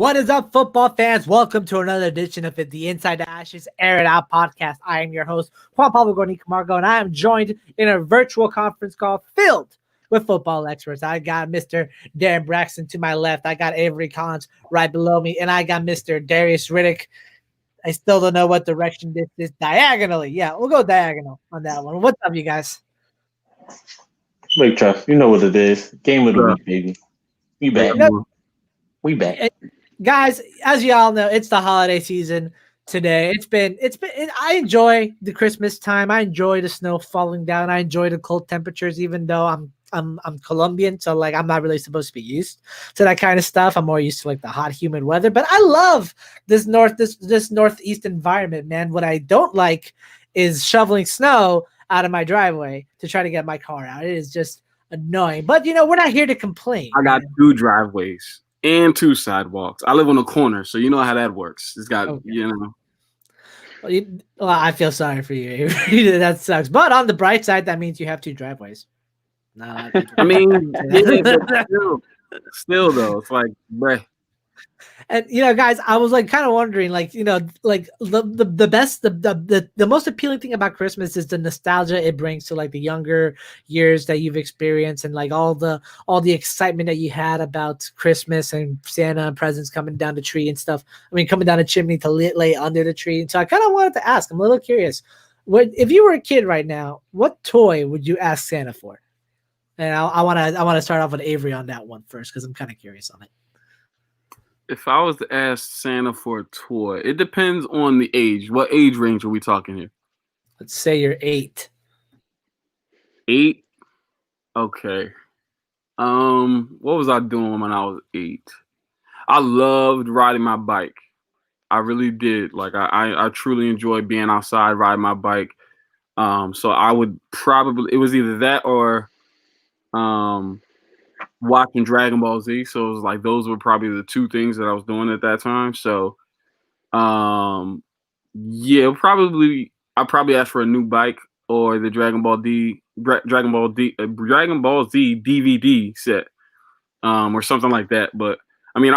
What is up, football fans? Welcome to another edition of the Inside the Ashes Air It Out podcast. I am your host, Juan Pablo Gorni Camargo, and I am joined in a virtual conference call filled with football experts. I got Mr. Darren Braxton to my left. I got Avery Collins right below me, and I got Mr. Darius Riddick. I still don't know what direction this is diagonally. Yeah, we'll go diagonal on that one. What's up, you guys? Wait, Trev, you know what it is. Game of the week, baby. We back. We back. Guys, as y'all know, it's the holiday season today. I enjoy the Christmas time. I enjoy the snow falling down. I enjoy the cold temperatures, even though I'm Colombian, so like I'm not really supposed to be used to that kind of stuff. I'm more used to like the hot, humid weather. But I love this northeast environment, man. What I don't like is shoveling snow out of my driveway to try to get my car out. It is just annoying. But we're not here to complain. I got two driveways and two sidewalks. I live on a corner, so you know how that works. It's got, okay. Well, I feel sorry for you. That sucks. But on the bright side, that means you have two driveways. No, I mean, still though, it's like, bruh. And guys, I was like kind of wondering, like the most appealing thing about Christmas is the nostalgia it brings to like the younger years that you've experienced, and like all the excitement that you had about Christmas and Santa and presents coming down the tree and stuff. I mean, coming down the chimney to lay under the tree. And so I kind of wanted to ask. I'm a little curious. If you were a kid right now, what toy would you ask Santa for? And I want to start off with Avery on that one first because I'm kind of curious on it. If I was to ask Santa for a toy, it depends on the age. What age range are we talking here? Let's say you're 8. 8? Okay. What was I doing when I was 8? I loved riding my bike. I really did. Like I truly enjoyed being outside riding my bike. So I would probably, it was either that or watching Dragon Ball Z. So it was like those were probably the two things that I was doing at that time. So yeah, I probably asked for a new bike or the Dragon Ball Z DVD set, or something like that. But I mean,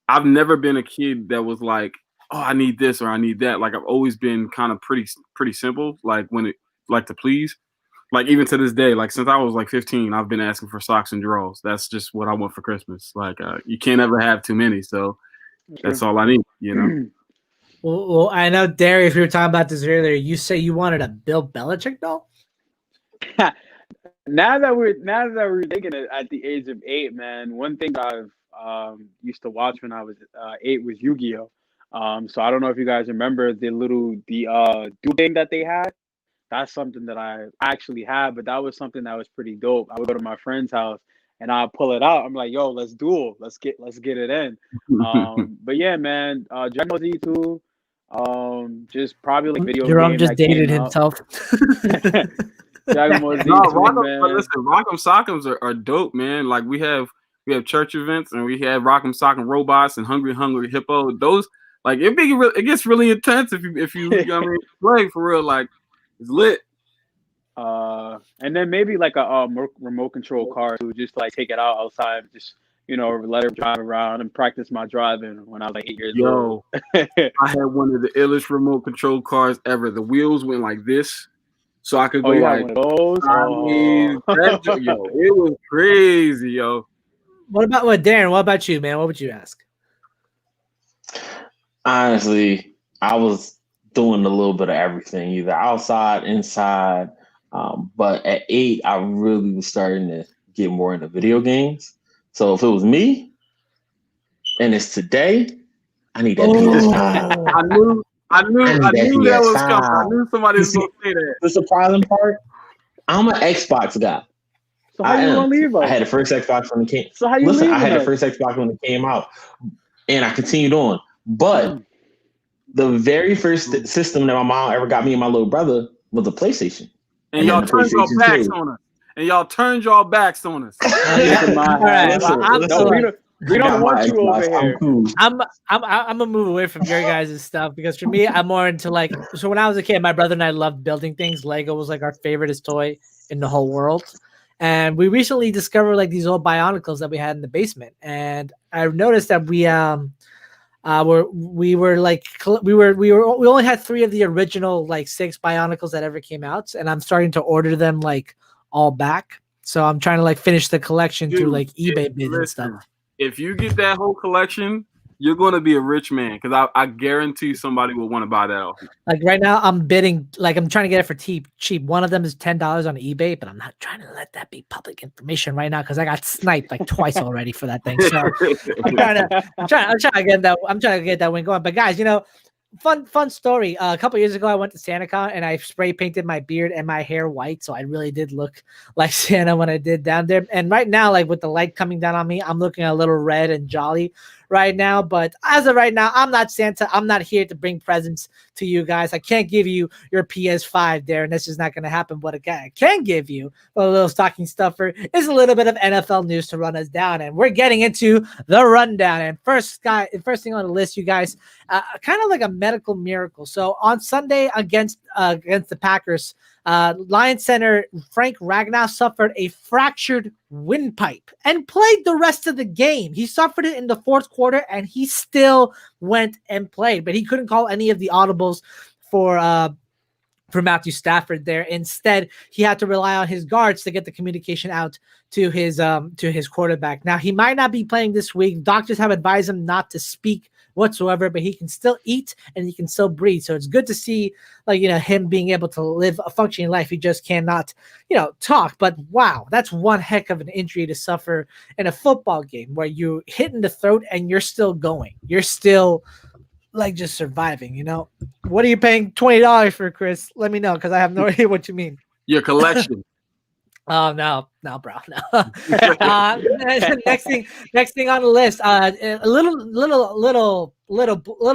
I've never been a kid that was like, oh, I need this or I need that. Like I've always been kind of pretty simple, like to please. Like even to this day, like since I was like 15, I've been asking for socks and drawers. That's just what I want for Christmas. Like you can't ever have too many, so that's all I need, Well, I know, Derry, if you were talking about this earlier, you say you wanted a Bill Belichick doll? Now that we're thinking it at the age of 8, man, one thing I've used to watch when I was 8 was Yu-Gi-Oh. So I don't know if you guys remember the duel game that they had. That's something that I actually had, but that was something that was pretty dope. I would go to my friend's house and I'd pull it out. I'm like, yo, let's duel. Let's get it in. But yeah, man, Dragon Ball Z 2, just probably like video Jerome game just dated himself. Dragon Ball Z 2, man. Listen, Rock'em Sock'ems are dope, man. Like we have church events and we have Rock'em Sock'em Robots and Hungry Hippo. Those, like it gets really intense if you play for real, like. It's lit. And then maybe like a remote control car to just like take it out outside, just let her drive around and practice my driving when I was like 8 years old. I had one of the illest remote control cars ever. The wheels went like this, so I could go like one of those. It was crazy, yo. Darren? What about you, man? What would you ask? Honestly, I was doing a little bit of everything, either outside, inside. But at 8, I really was starting to get more into video games. So if it was me and it's today, I need that PS5. I knew that was coming. I knew somebody was going to say that. The surprising part, I'm an Xbox guy. So how you gonna leave us? I had the first Xbox when it came. So how you Listen, I had us? the first Xbox when it came out, and I continued on. But the very first system that my mom ever got me and my little brother was a PlayStation. And y'all turned your backs on us. All right. We don't want you over here. I'm gonna move away from your guys' stuff because for me, I'm more into like. So when I was a kid, my brother and I loved building things. Lego was like our favoriteest toy in the whole world. And we recently discovered like these old Bionicles that we had in the basement, and I noticed that we only had 3 of the original like 6 Bionicles that ever came out, and I'm starting to order them like all back. So I'm trying to like finish the collection through like eBay bids and stuff. If you get that whole collection, you're going to be a rich man, because I guarantee somebody will want to buy that off you. Like right now, I'm bidding, like I'm trying to get it for cheap. One of them is $10 on eBay, but I'm not trying to let that be public information right now because I got sniped like twice already for that thing. So I'm trying to get that win going. But guys, fun story. A couple years ago, I went to SantaCon and I spray painted my beard and my hair white, so I really did look like Santa when I did down there. And right now, like with the light coming down on me, I'm looking a little red and jolly right now. But as of right now, I'm not Santa. I'm not here to bring presents to you guys. I can't give you your PS5 there, and this is not going to happen. What I can give you, a little stocking stuffer, is a little bit of NFL news to run us down, and we're getting into the rundown. And first thing on the list, you guys, kind of like a medical miracle. So on Sunday against the Packers, Lions center Frank Ragnow suffered a fractured windpipe and played the rest of the game. He suffered it in the 4th quarter, and he still went and played, but he couldn't call any of the audibles for Matthew Stafford there. Instead, he had to rely on his guards to get the communication out to his quarterback. Now, he might not be playing this week. Doctors have advised him not to speak whatsoever, but he can still eat and he can still breathe. So it's good to see, him being able to live a functioning life. He just cannot, talk. But wow, that's one heck of an injury to suffer in a football game where you hit in the throat and you're still going. You're still like just surviving. What are you paying $20 for, Chris? Let me know, because I have no idea what you mean. Your collection. Oh no, bro, no. Next thing on the list, a little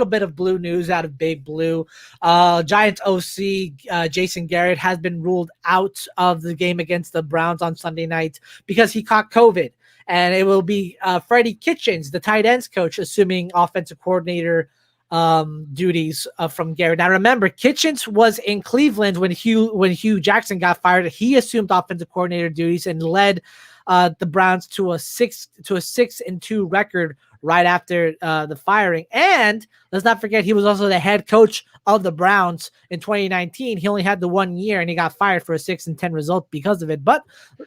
bit of blue news out of Big Blue. Giants OC Jason Garrett has been ruled out of the game against the Browns on Sunday night because he caught COVID, and it will be Freddie Kitchens, the tight ends coach, assuming offensive coordinator duties from Garrett. Now remember, Kitchens was in Cleveland when Hugh Jackson got fired. He assumed offensive coordinator duties and led the Browns to a 6-2 record right after the firing. And let's not forget, he was also the head coach of the Browns in 2019. He only had the 1 year, and he got fired for a 6-10 result because of it. But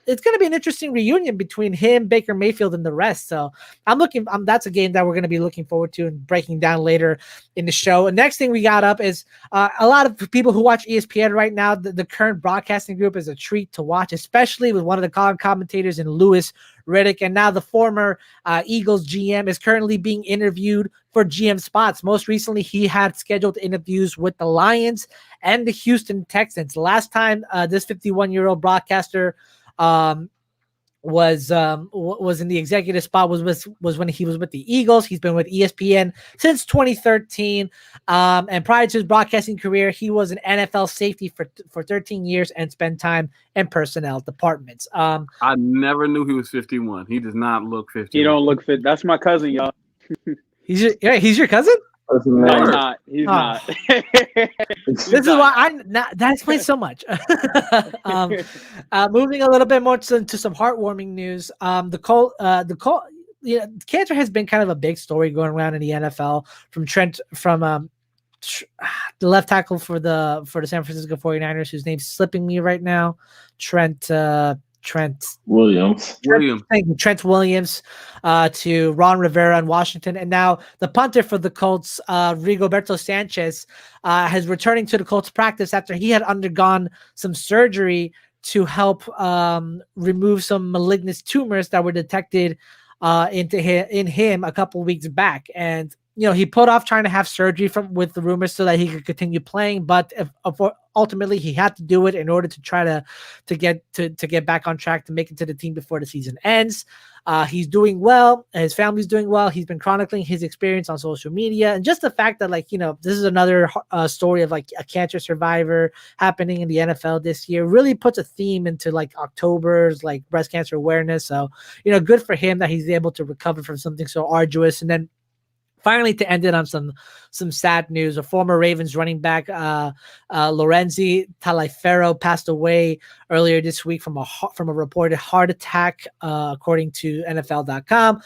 it's going to be an interesting reunion between him, Baker Mayfield, and the rest. So that's a game that we're going to be looking forward to and breaking down later in the show. And next thing we got up is a lot of people who watch ESPN right now. The current broadcasting group is a treat to watch, especially with one of the column commentators in Louis Riddick. And now the former Eagles GM is currently being interviewed for GM spots. Most recently, he had scheduled interviews with the Lions and the Houston Texans. Last time this 51-year-old broadcaster was in the executive spot was when he was with the Eagles. He's been with ESPN since 2013. And prior to his broadcasting career, he was an NFL safety for 13 years and spent time in personnel departments. I never knew he was 51. He does not look 51. He don't look fit. That's my cousin, y'all. He's your cousin? No, he's not. He's not. This is why that explains so much. Moving a little bit more to some heartwarming news. Cancer has been kind of a big story going around in the NFL from the left tackle for the San Francisco 49ers, whose name's slipping me right now. Trent Williams. Trent Williams to Ron Rivera in Washington. And now the punter for the Colts, Rigoberto Sanchez, has returning to the Colts practice after he had undergone some surgery to help remove some malignant tumors that were detected in him a couple weeks back. And he put off trying to have surgery with the rumors so that he could continue playing, but ultimately he had to do it in order to try to get back on track to make it to the team before the season ends. He's doing well. His family's doing well. He's been chronicling his experience on social media, and just the fact that this is another story of a cancer survivor happening in the NFL this year really puts a theme into October's breast cancer awareness. So good for him that he's able to recover from something so arduous. And then Finally, to end it on some sad news, a former Ravens running back, Lorenzi Taliaferro, passed away earlier this week from a reported heart attack, according to NFL.com.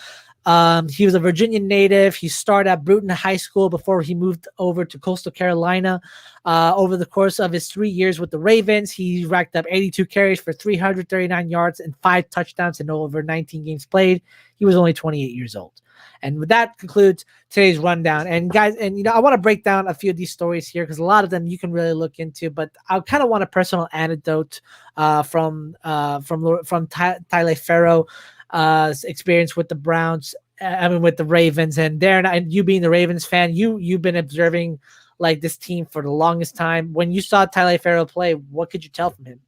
He was a Virginia native. He started at Bruton High School before he moved over to Coastal Carolina. Over the course of his 3 years with the Ravens, he racked up 82 carries for 339 yards and 5 touchdowns in over 19 games played. He was only 28 years old. And with that concludes today's rundown. And guys, I want to break down a few of these stories here because a lot of them you can really look into. But I kind of want a personal anecdote from Taliaferro's experience with the Browns. With the Ravens. And Darren, and you being the Ravens fan, you've been observing like this team for the longest time. When you saw Taliaferro play, what could you tell from him?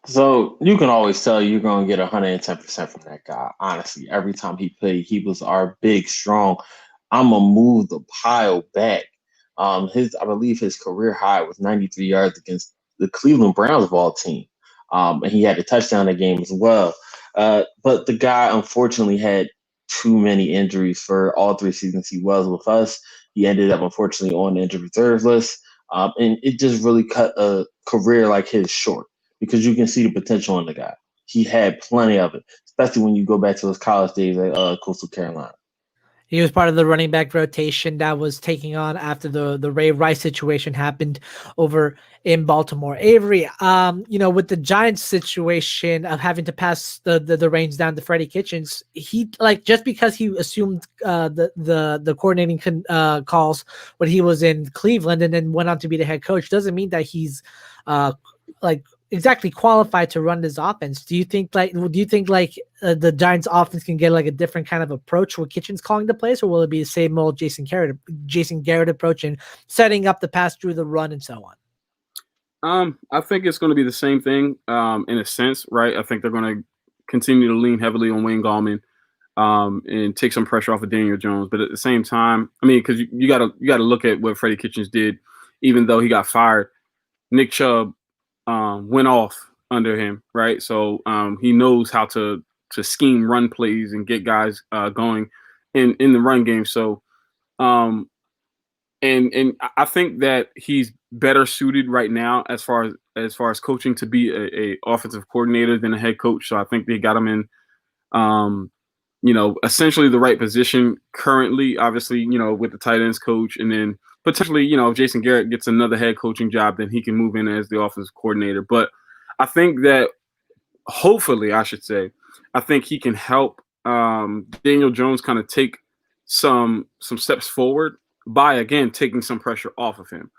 So you can always tell you're going to get 110% from that guy. Honestly, every time he played, he was our big, strong. I'm gonna move the pile back. I believe his career high was 93 yards against the Cleveland Browns of all team, and he had a touchdown that game as well. But the guy unfortunately had too many injuries for all 3 seasons he was with us. He ended up unfortunately on the injured reserve list, and it just really cut a career like his short. Because you can see the potential in the guy. He had plenty of it, especially when you go back to his college days at Coastal Carolina. He was part of the running back rotation that was taking on after the Ray Rice situation happened over in Baltimore. Avery, with the Giants situation of having to pass the reins down to Freddie Kitchens, he just because he assumed the coordinating calls when he was in Cleveland and then went on to be the head coach doesn't mean that he's exactly qualified to run this offense. Do you think the Giants offense can get like a different kind of approach with Kitchens calling the plays, or will it be the same old Jason Garrett approach and setting up the pass through the run and so on? I think it's going to be the same thing in a sense, right? I think they're going to continue to lean heavily on Wayne Gallman and take some pressure off of Daniel Jones. But at the same time, I mean, because you got to look at what Freddie Kitchens did, even though he got fired. Nick Chubb went off under him, right? So he knows how to scheme run plays and get guys going in the run game. So and I think that he's better suited right now as far as coaching to be a offensive coordinator than a head coach. So I think they got him in essentially the right position currently, obviously, with the tight ends coach, and then potentially, if Jason Garrett gets another head coaching job, then he can move in as the offensive coordinator. But I think that hopefully, I should say, I think he can help Daniel Jones kind of take some steps forward by, again, taking some pressure off of him.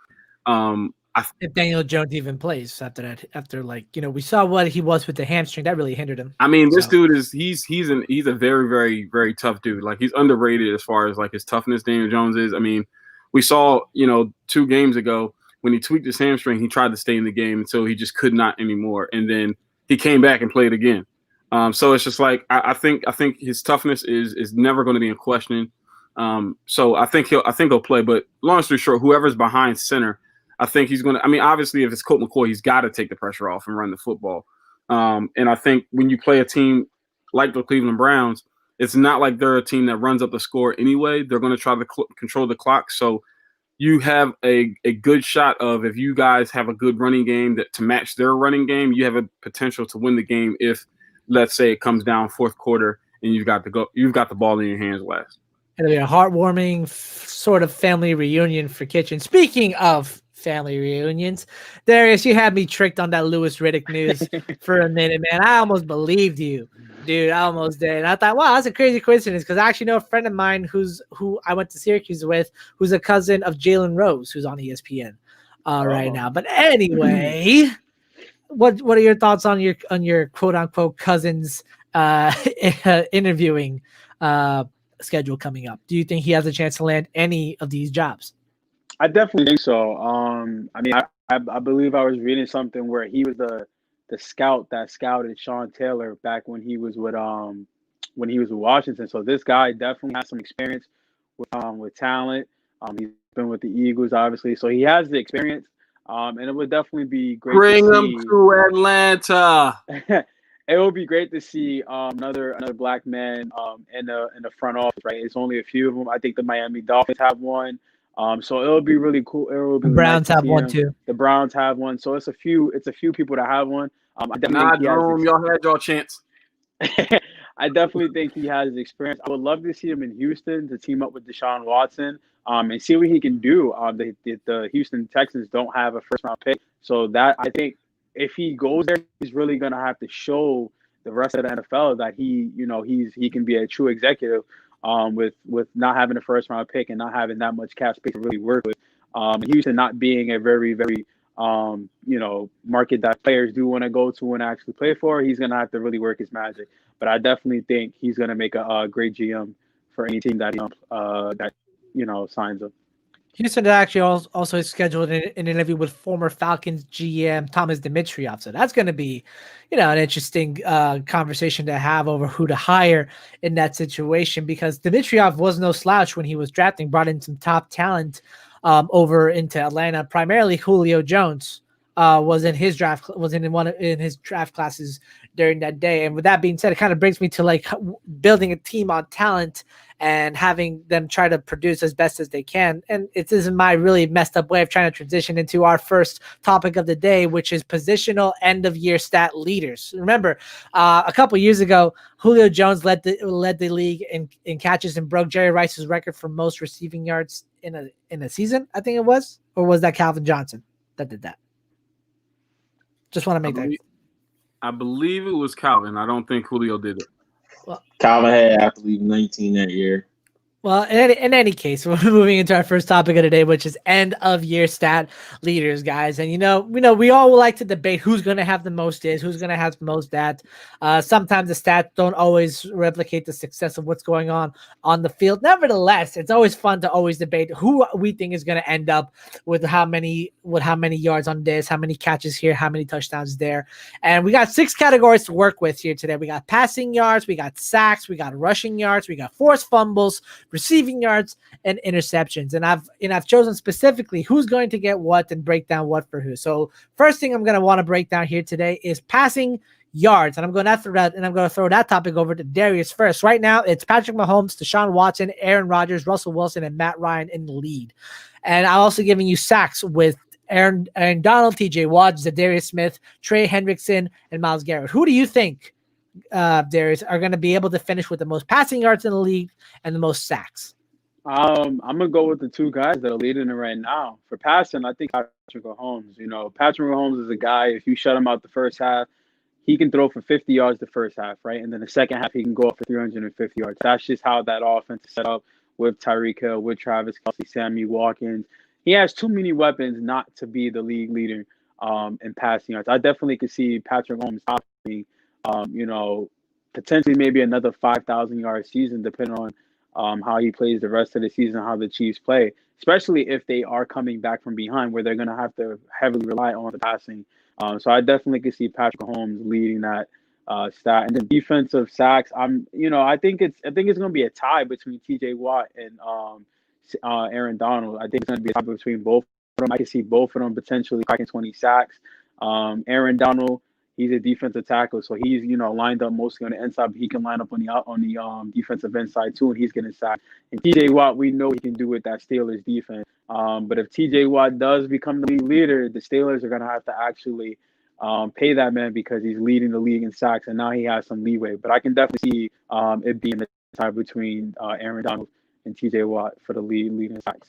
If Daniel Jones even plays after that, we saw what he was with the hamstring, that really hindered him. I mean, this dude he's a very, very, very tough dude. Like, he's underrated as far as like his toughness. Daniel Jones is. I mean, we saw, 2 games ago when he tweaked his hamstring, he tried to stay in the game until he just could not anymore, and then he came back and played again. So it's just like I think his toughness is never going to be in question. So I think he'll play. But long story short, whoever's behind center, I think he's going to. I mean, obviously, if it's Colt McCoy, he's got to take the pressure off and run the football. And I think when you play a team like the Cleveland Browns, it's not like they're a team that runs up the score anyway. They're going to try to control the clock. So you have a good shot of, if you guys have a good running game to match their running game, you have a potential to win the game if, let's say, it comes down fourth quarter and you've got the ball in your hands last. It'll be a heartwarming sort of family reunion for Kitchen. Speaking of family reunions, Darius, you had me tricked on that Louis Riddick news for a minute, man. I almost believed you, dude. I almost did. And I thought, wow, that's a crazy coincidence, because I actually know a friend of mine who I went to Syracuse with, who's a cousin of Jalen Rose, who's on ESPN right now. But anyway, what are your thoughts on your quote unquote cousins interviewing schedule coming up? Do you think he has a chance to land any of these jobs? I definitely think so. I mean, I believe I was reading something where he was the scout that scouted Sean Taylor back when he was with Washington. So this guy definitely has some experience with talent. He's been with the Eagles, obviously, so he has the experience. And it would definitely be great. Bring him to Atlanta. it would be great to see another black man in the front office, right? It's only a few of them. I think the Miami Dolphins have one. So it would be really cool. It would be The really nice Browns to have see one him. too. The Browns have one. So it's a few people that have one. I definitely Nah, think he has Jerome, y'all had y'all chance. I definitely think he has experience. I would love to see him in Houston to team up with Deshaun Watson, and see what he can do. The Houston Texans don't have a first round pick, so that I think if he goes there, he's really gonna have to show the rest of the NFL that he can be a true executive, with not having a first round pick and not having that much cap space to really work with. Houston not being a very very market that players do want to go to and actually play for, he's gonna have to really work his magic. But I definitely think he's gonna make a great GM for any team that signs him. Houston actually also is scheduled an interview with former Falcons GM Thomas Dimitroff. So that's going to be, an interesting conversation to have over who to hire in that situation, because Dimitroff was no slouch when he was drafting, brought in some top talent over into Atlanta. Primarily Julio Jones was in his draft classes during that day. And with that being said, it kind of brings me to like building a team on talent and having them try to produce as best as they can. And it isn't my really messed up way of trying to transition into our first topic of the day, which is positional end of year stat leaders. Remember, a couple years ago, Julio Jones led the league in catches and broke Jerry Rice's record for most receiving yards in a season, I think it was. Or was that Calvin Johnson that did that? Just want to make that. I believe it was Calvin. I don't think Julio did it. Calvin had, I believe, 19 that year. Well, in any case, we're moving into our first topic of the day, which is end of year stat leaders, guys. And we all like to debate who's going to have the most who's going to have the most that. Sometimes the stats don't always replicate the success of what's going on the field. Nevertheless, it's always fun to always debate who we think is going to end up with how many yards on this, how many catches here, how many touchdowns there. And we got 6 categories to work with here today. We got passing yards, we got sacks, we got rushing yards, we got forced fumbles, receiving yards, and interceptions. And I've chosen specifically who's going to get what and break down what for who. So first thing I'm going to want to break down here today is passing yards. And I'm going to throw that topic over to Darius first. Right now, it's Patrick Mahomes, Deshaun Watson, Aaron Rodgers, Russell Wilson, and Matt Ryan in the lead. And I'm also giving you sacks with Aaron Donald, TJ Watt, Zadarius Smith, Trey Hendrickson, and Myles Garrett. Who do you think Darius are going to be able to finish with the most passing yards in the league and the most sacks? I'm gonna go with the 2 guys that are leading it right now. For passing, I think Patrick Mahomes. Patrick Mahomes is a guy, if you shut him out the first half, he can throw for 50 yards the first half, right? And then the second half, he can go up for 350 yards. That's just how that offense is set up with Tyreek Hill, with Travis Kelce, Sammy Watkins. He has too many weapons not to be the league leader in passing yards. I definitely could see Patrick Mahomes topping, potentially maybe another 5,000 yard season, depending on how he plays the rest of the season, how the Chiefs play, especially if they are coming back from behind, where they're going to have to heavily rely on the passing. So I definitely could see Patrick Mahomes leading that stat. And the defensive sacks, I think it's going to be a tie between TJ Watt and Aaron Donald. I think it's going to be a tie between both of them. I can see both of them potentially cracking 20 sacks. Aaron Donald, he's a defensive tackle, so he's lined up mostly on the inside, but he can line up on the defensive inside too, and he's getting sacked. And TJ Watt, we know he can do with that Steelers defense. But if TJ Watt does become the league leader, the Steelers are gonna have to actually pay that man, because he's leading the league in sacks, and now he has some leeway. But I can definitely see it being a tie between Aaron Donald and TJ Watt for the leading sacks.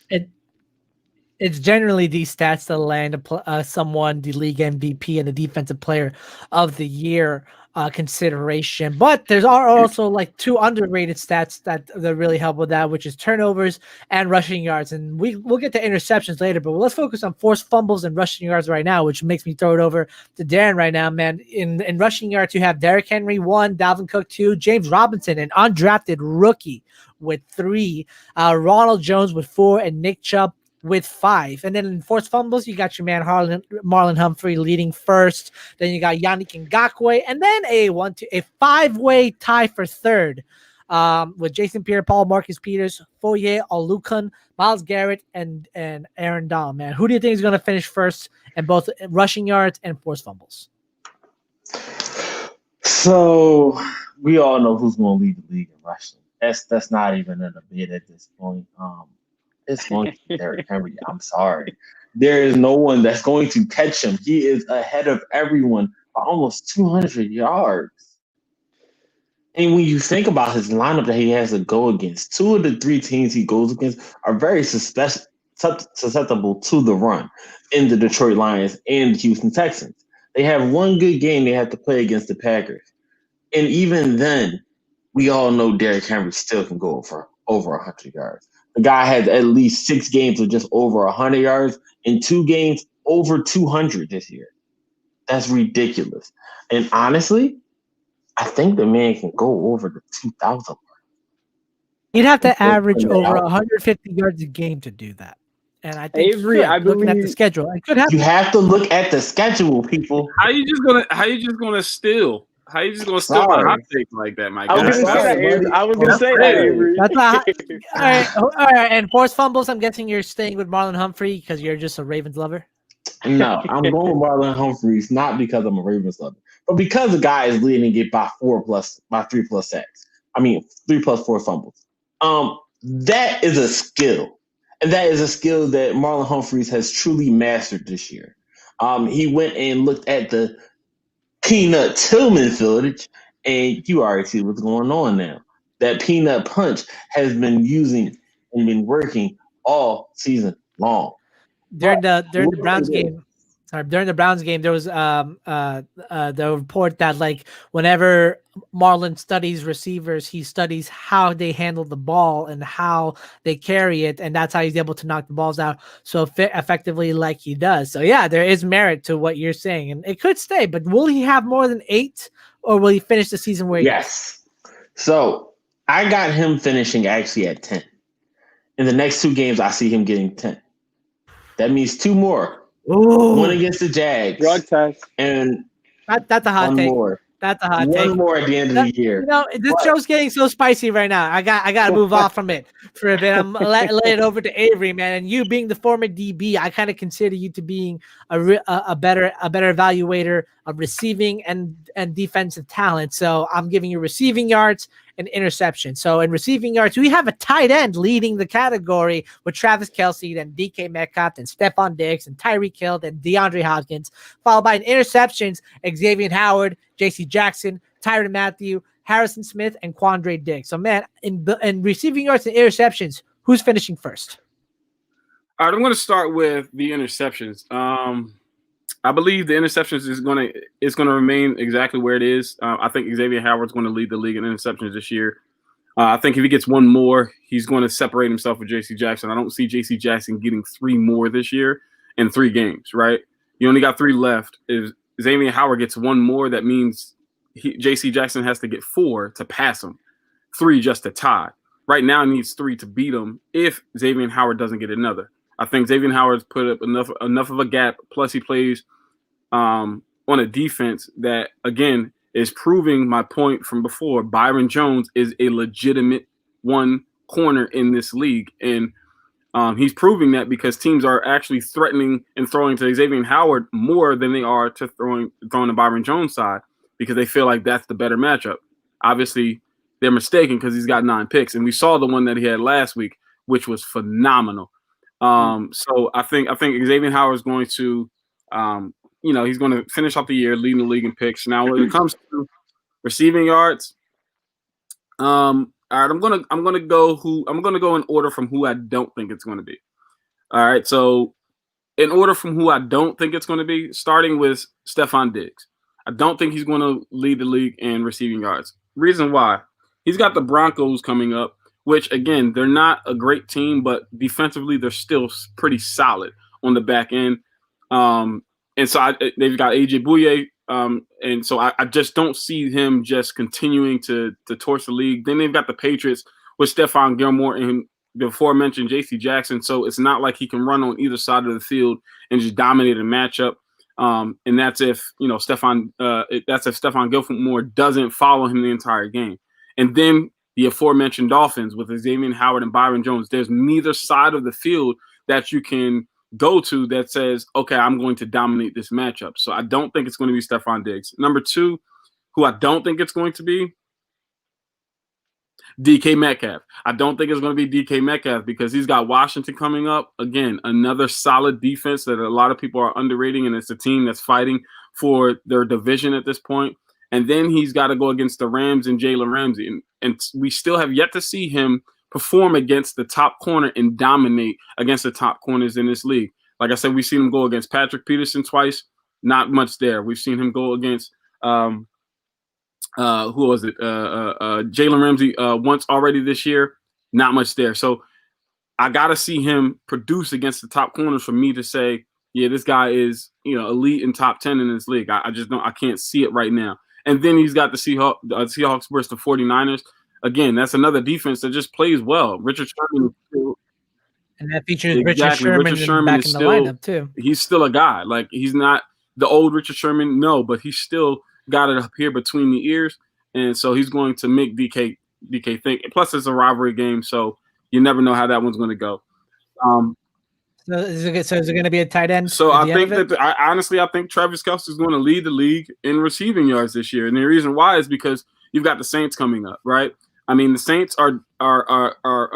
It's generally these stats that land someone the league MVP and the defensive player of the year consideration. But there's also like 2 underrated stats that really help with that, which is turnovers and rushing yards. And we'll get to interceptions later, but let's focus on forced fumbles and rushing yards right now, which makes me throw it over to Darren right now, man. In rushing yards, you have Derrick Henry 1, Dalvin Cook 2, James Robinson, an undrafted rookie, with 3, Ronald Jones with 4, and Nick Chubb with 5. And then in forced fumbles, you got your man Marlon Humphrey leading first. Then you got Yannick Ngakoue, and then a 5-way tie for third with Jason Pierre-Paul, Marcus Peters, Foye Oluokun, Myles Garrett, and Aaron Donald. Man, who do you think is going to finish first in both rushing yards and forced fumbles? So we all know who's going to lead the league in rushing. That's not even a debate at this point. It's going to be Derrick Henry. I'm sorry. There is no one that's going to catch him. He is ahead of everyone by almost 200 yards. And when you think about his lineup that he has to go against, two of the three teams he goes against are very susceptible to the run in the Detroit Lions and the Houston Texans. They have one good game they have to play against the Packers. And even then, we all know Derrick Henry still can go for over 100 yards. The guy has at least 6 games of just over 100 yards and 2 games over 200 this year. That's ridiculous. And honestly, I think the man can go over the 2,000 mark. He'd have to average over 150 yards a game to do that. And I think Avery, I looking at the believe- schedule, it could happen. You have to look at the schedule, people. How you just gonna steal? How you just gonna steal my hot take like that, Mike? I was That's gonna say that, sorry, Avery. buddy. I was gonna say that, That's Avery. That's all right. And forced fumbles, I'm guessing you're staying with Marlon Humphrey because you're just a Ravens lover. No, I'm going with Marlon Humphreys, not because I'm a Ravens lover, but because the guy is leading it by 3+ sacks. I mean, 3+4 fumbles. That is a skill. And that is a skill that Marlon Humphreys has truly mastered this year. He went and looked at the Peanut Tillman footage, and you already see what's going on now. That peanut punch has been using and been working all season long. During the Browns game. Sorry, during the Browns game, there was the report that like whenever Marlon studies receivers, he studies how they handle the ball and how they carry it, and that's how he's able to knock the balls out so effectively like he does. So yeah, there is merit to what you're saying, and it could stay. But will he have more than 8, or will he finish the season where? Yes. So I got him finishing actually at 10. In the next 2 games, I see him getting 10. That means 2 more. Ooh, One against the Jags. Drug test. And that's a hot one take. more. That's a hot take. One more at the end of the year. You know, this show's getting so spicy right now. I got to move off from it for a bit. I'm lay it over to Avery, man. And you being the former DB, I kind of consider you to being a better evaluator of receiving and defensive talent. So I'm giving you receiving yards and interception. So in receiving yards, we have a tight end leading the category with Travis Kelce, then DK Metcalf, then Stephon Diggs, and Tyreek Hill, then DeAndre Hopkins, followed by in interceptions, Xavier Howard, J.C. Jackson, Tyrann Mathieu, Harrison Smith, and Quandre Diggs. So man, in receiving yards and interceptions, who's finishing first? All right, I'm going to start with the interceptions. I believe the interceptions is going to remain exactly where it is. I think Xavier Howard's going to lead the league in interceptions this year. I think if he gets 1 more, he's going to separate himself with J.C. Jackson. I don't see J.C. Jackson getting 3 more this year in 3 games, right? You only got 3 left. If Xavier Howard gets 1 more, that means J.C. Jackson has to get 4 to pass him, 3 just to tie. Right now, he needs 3 to beat him if Xavier Howard doesn't get another. I think Xavier Howard's put up enough of a gap. Plus, he plays on a defense that, again, is proving my point from before. Byron Jones is a legitimate 1 corner in this league. And he's proving that because teams are actually threatening and throwing to Xavier Howard more than they are to throwing to Byron Jones' side because they feel like that's the better matchup. Obviously, they're mistaken because he's got 9 picks. And we saw the one that he had last week, which was phenomenal. So I think Xavier Howard is going to he's going to finish off the year leading the league in picks. Now, when it comes to receiving yards, all right, I'm gonna go in order from who I don't think it's going to be. All right, so in order from who I don't think it's going to be, starting with Stephon Diggs. I don't think he's going to lead the league in receiving yards. Reason why? He's got the Broncos coming up, which again they're not a great team, but defensively they're still pretty solid on the back end. And so they've got AJ Bouye, and so I just don't see him just continuing to torch the league. Then they've got the Patriots with Stephon Gilmore and the aforementioned J.C. Jackson. So it's not like he can run on either side of the field and just dominate a matchup. And that's if Stephon Gilmore doesn't follow him the entire game. And then the aforementioned Dolphins with Xavier Howard and Byron Jones. There's neither side of the field that you can go to that says, okay, I'm going to dominate this matchup. So I don't think it's going to be Stephon Diggs. Number 2, who I don't think it's going to be, DK Metcalf. I don't think it's going to be DK Metcalf because he's got Washington coming up. Again, another solid defense that a lot of people are underrating, and it's a team that's fighting for their division at this point. And then he's got to go against the Rams and Jalen Ramsey. And we still have yet to see him perform against the top corner and dominate against the top corners in this league. Like I said, we've seen him go against Patrick Peterson twice. Not much there. We've seen him go against who was it? Jalen Ramsey once already this year. Not much there. So I got to see him produce against the top corners for me to say, yeah, this guy is, elite and top 10 in this league. I just don't. I can't see it right now. And then he's got the Seahawks versus the 49ers. Again, that's another defense that just plays well. Richard Sherman. And that features Richard Sherman back in the lineup too. He's still a guy. Like, he's not the old Richard Sherman, no, but he's still got it up here between the ears. And so he's going to make DK think. Plus, it's a rivalry game, so you never know how that one's going to go. So is it going to be a tight end? So I think that I think Travis Kelce is going to lead the league in receiving yards this year, and the reason why is because you've got the Saints coming up, right? I mean, the Saints are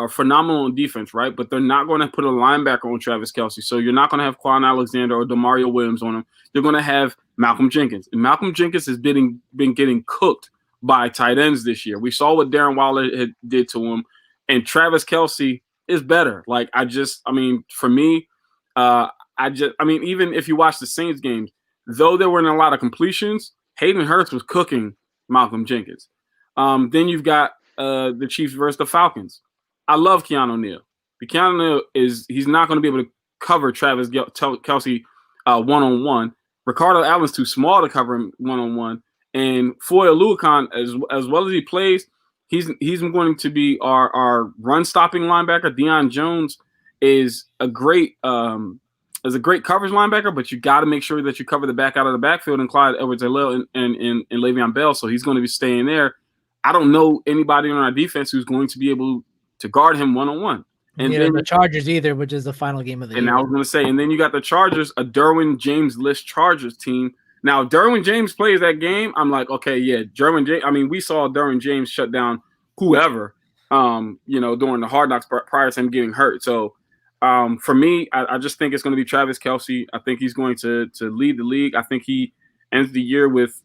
phenomenal on defense, right? But they're not going to put a linebacker on Travis Kelce, so you're not going to have Quan Alexander or Demario Williams on him. They're going to have Malcolm Jenkins, and Malcolm Jenkins has been getting cooked by tight ends this year. We saw what Darren Waller did to him, and Travis Kelce is better. Like, for me, even if you watch the Saints games, though there weren't a lot of completions, Hayden Hurst was cooking Malcolm Jenkins. Then you've got the Chiefs versus the Falcons. I love Keanu Neal. Keanu Neal he's not going to be able to cover Travis Kelce one-on-one. Ricardo Allen's too small to cover him one-on-one. And Foye Oluokun, as well as he plays, he's going to be our run-stopping linebacker. Deion Jones is a great coverage linebacker, but you got to make sure that you cover the back out of the backfield and Clyde Edwards-Helaire and Le'Veon Bell, so he's going to be staying there. I don't know anybody on our defense who's going to be able to guard him one-on-one. And then the Chargers either, which is the final game of the year. And I was going to say, and then you got the Chargers, a Derwin James-less Chargers team. Now, if Derwin James plays that game, I'm like, okay, yeah, Derwin James. I mean, we saw Derwin James shut down whoever, during the Hard Knocks prior to him getting hurt. So, for me, I just think it's going to be Travis Kelce. I think he's going to lead the league. I think he ends the year with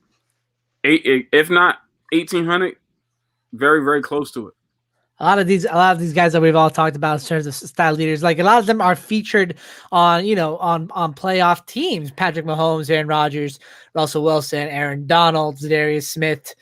if not 1,800, very, very close to it. A lot of these guys that we've all talked about in terms of style leaders, like a lot of them are featured on playoff teams. Patrick Mahomes, Aaron Rodgers, Russell Wilson, Aaron Donald, Zadarius Smith,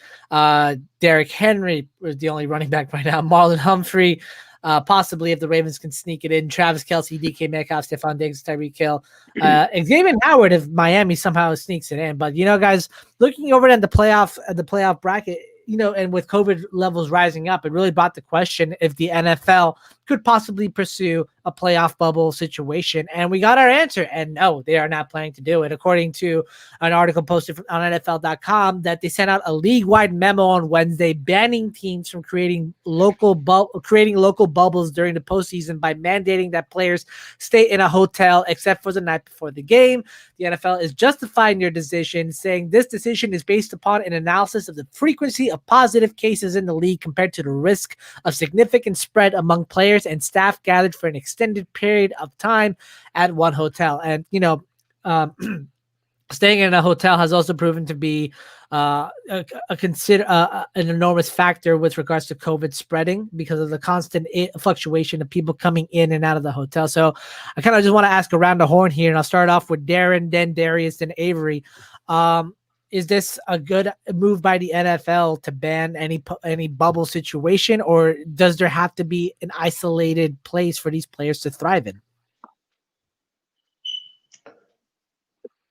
Derrick Henry was the only running back right now. Marlon Humphrey, possibly if the Ravens can sneak it in. Travis Kelce, DK Metcalf, Stephon Diggs, Tyreek Hill, Xavier Howard if Miami somehow sneaks it in. But guys, looking over at the playoff bracket. And with COVID levels rising up, it really brought the question if the NFL could possibly pursue a playoff bubble situation. And we got our answer. And no, they are not planning to do it. According to an article posted on NFL.com, that they sent out a league-wide memo on Wednesday banning teams from creating local bubbles during the postseason by mandating that players stay in a hotel except for the night before the game. The NFL is justifying their decision, saying this decision is based upon an analysis of the frequency of positive cases in the league compared to the risk of significant spread among players and staff gathered for an extended period of time at one hotel. And, staying in a hotel has also proven to be an enormous factor with regards to COVID spreading because of the constant fluctuation of people coming in and out of the hotel. So I kind of just want to ask around the horn here, and I'll start off with Darren, then Darius, then Avery. Is this a good move by the NFL to ban any bubble situation, or does there have to be an isolated place for these players to thrive in?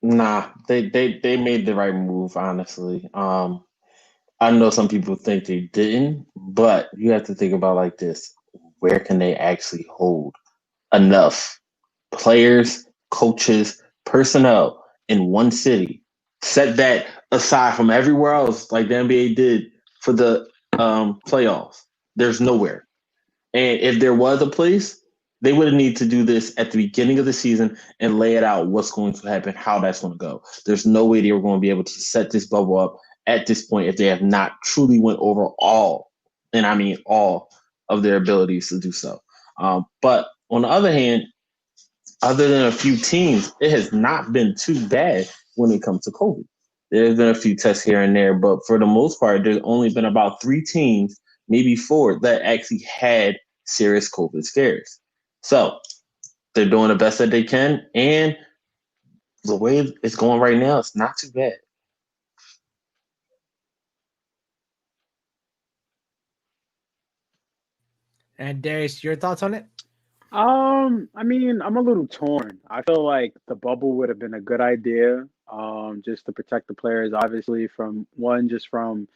Nah, they made the right move, honestly. I know some people think they didn't, but you have to think about like this. Where can they actually hold enough players, coaches, personnel in one city? Set that aside from everywhere else, like the NBA did for the playoffs. There's nowhere. And if there was a place, they would need to do this at the beginning of the season and lay it out what's going to happen, how that's going to go. There's no way they were going to be able to set this bubble up at this point if they have not truly went over all, and I mean all, of their abilities to do so. But on the other hand, other than a few teams, it has not been too bad when it comes to COVID. There's been a few tests here and there, but for the most part, there's only been about 3 teams, maybe 4, that actually had serious COVID scares. So they're doing the best that they can, and the way it's going right now, it's not too bad. And Darius, your thoughts on it? I mean, I'm a little torn. I feel like the bubble would have been a good idea, just to protect the players, obviously, just from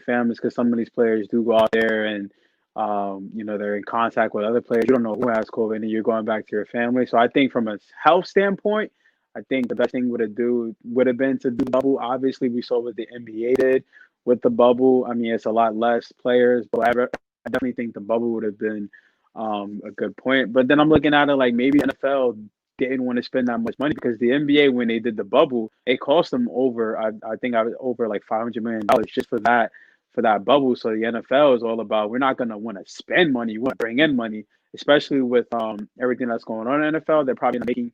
families, because some of these players do go out there and, they're in contact with other players. You don't know who has COVID, and you're going back to your family. So I think from a health standpoint, I think the best thing would have been to do bubble. Obviously, we saw what the NBA did with the bubble. I mean, it's a lot less players, but I definitely think the bubble would have been a good point. But then I'm looking at it like maybe NFL didn't want to spend that much money, because the NBA, when they did the bubble, it cost them over, I think I was over like $500 million just for that bubble. So the NFL is all about, we're not going to want to spend money, we want to bring in money, especially with everything that's going on in the NFL. They're probably not making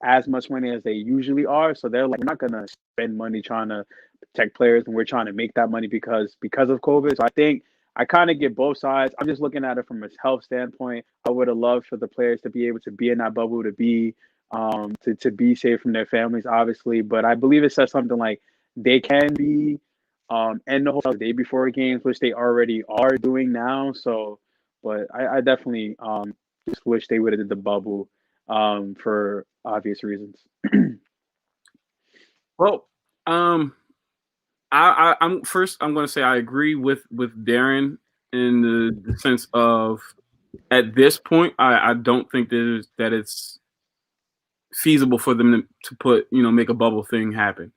as much money as they usually are. So they're like, we're not going to spend money trying to protect players, and we're trying to make that money because of COVID. So I think I kind of get both sides. I'm just looking at it from a health standpoint. I would have loved for the players to be able to be in that bubble, to be safe from their families, obviously. But I believe it says something like they can be in the hotel the day before games, which they already are doing now. So, but I definitely just wish they would have did the bubble for obvious reasons. Well, I'm going to say I agree with Darren in the sense of, at this point, I don't think that it's feasible for them to put, make a bubble thing happen.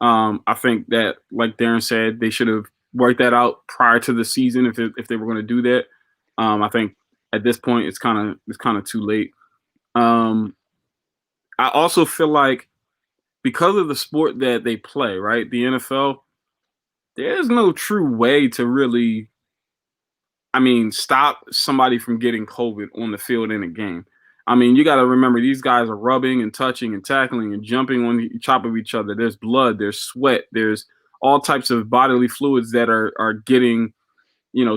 I think that, like Darren said, they should have worked that out prior to the season if they were going to do that. I think at this point it's kind of too late. I also feel like, because of the sport that they play, right, the NFL, there's no true way to really, stop somebody from getting COVID on the field in a game. I mean, you got to remember, these guys are rubbing and touching and tackling and jumping on top of each other. There's blood, there's sweat, there's all types of bodily fluids that are getting,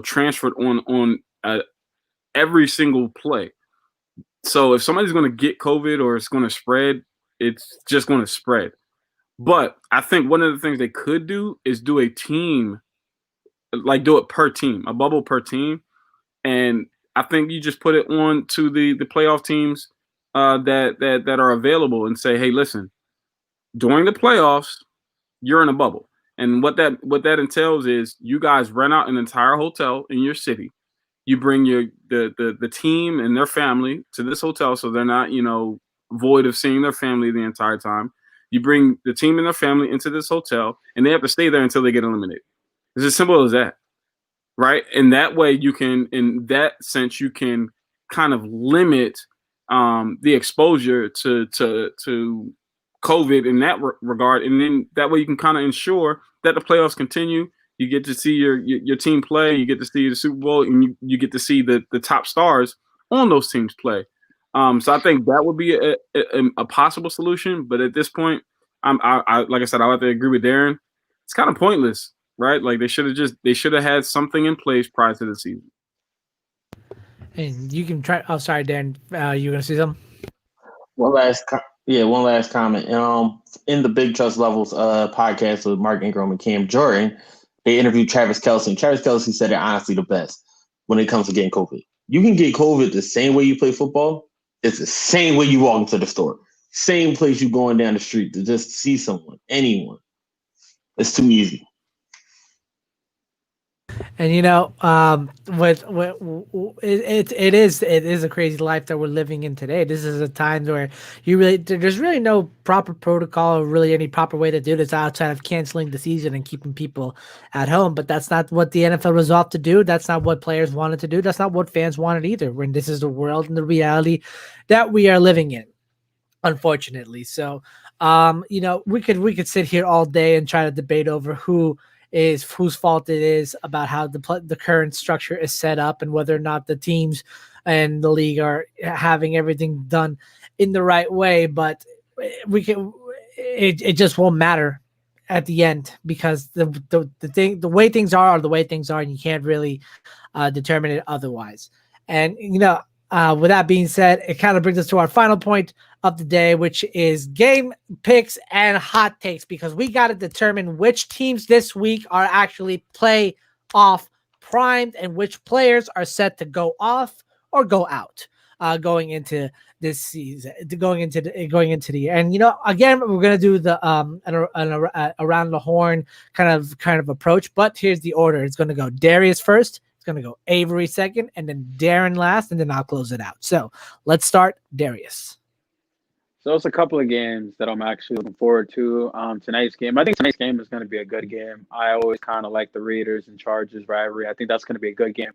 transferred on every single play. So if somebody's going to get COVID or it's going to spread, it's just going to spread. But I think one of the things they could do is do a team, like do it per team, a bubble per team. And I think you just put it on to the playoff teams that are available and say, hey, listen, during the playoffs, you're in a bubble. And what that entails is you guys rent out an entire hotel in your city. You bring the team and their family to this hotel, so they're not, void of seeing their family the entire time. You bring the team and their family into this hotel, and they have to stay there until they get eliminated. It's as simple as that, right? And that way you can, in that sense, you can kind of limit the exposure to COVID in that regard. And then that way you can kind of ensure that the playoffs continue. You get to see your team play. You get to see the Super Bowl, and you get to see the top stars on those teams play. So I think that would be a possible solution. But at this point, I like I said, I have to agree with Darren. It's kind of pointless, right? Like they should have had something in place prior to the season. And you can try. Oh, sorry, Darren. You gonna say something? One last comment. In the Big Trust Levels podcast with Mark Ingram and Cam Jordan, they interviewed Travis Kelce, and Travis Kelce said they're honestly the best when it comes to getting COVID. You can get COVID the same way you play football. It's the same way you walk into the store. Same place you going down the street to just see someone, anyone. It's too easy. And it is a crazy life that we're living in today. This is a time where there's really no proper protocol or really any proper way to do this outside of canceling the season and keeping people at home. But that's not what the NFL resolved to do. That's not what players wanted to do. That's not what fans wanted either. When this is the world and the reality that we are living in, unfortunately. So, we could sit here all day and try to debate over who is whose fault it is about how the current structure is set up and whether or not the teams and the league are having everything done in the right way. But it just won't matter at the end because the way things are the way things are, and you can't really determine it otherwise. And with that being said, it kind of brings us to our final point of the day, which is game picks and hot takes, because we got to determine which teams this week are actually playoff primed and which players are set to go off or go out going into this season, going into the year. And again, we're gonna do the around the horn kind of approach. But here's the order: it's gonna go Darius first, it's gonna go Avery second, and then Darren last, and then I'll close it out. So let's start, Darius. So it's a couple of games that I'm actually looking forward to. Tonight's game, I think tonight's game is going to be a good game. I always kind of like the Raiders and Chargers rivalry. I think that's going to be a good game.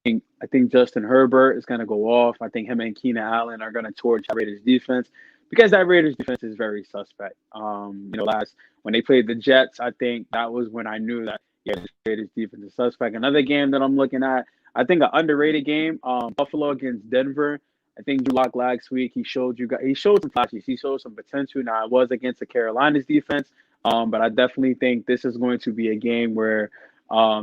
I think Justin Herbert is going to go off. I think him and Keenan Allen are going to torch that Raiders defense because that Raiders defense is very suspect. Last when they played the Jets, I think that was when I knew that the Raiders defense is suspect. Another game that I'm looking at, I think an underrated game, Buffalo against Denver. I think Drew Lock last week he showed some flashes. He showed some potential. Now it was against the Carolina's defense, but I definitely think this is going to be a game where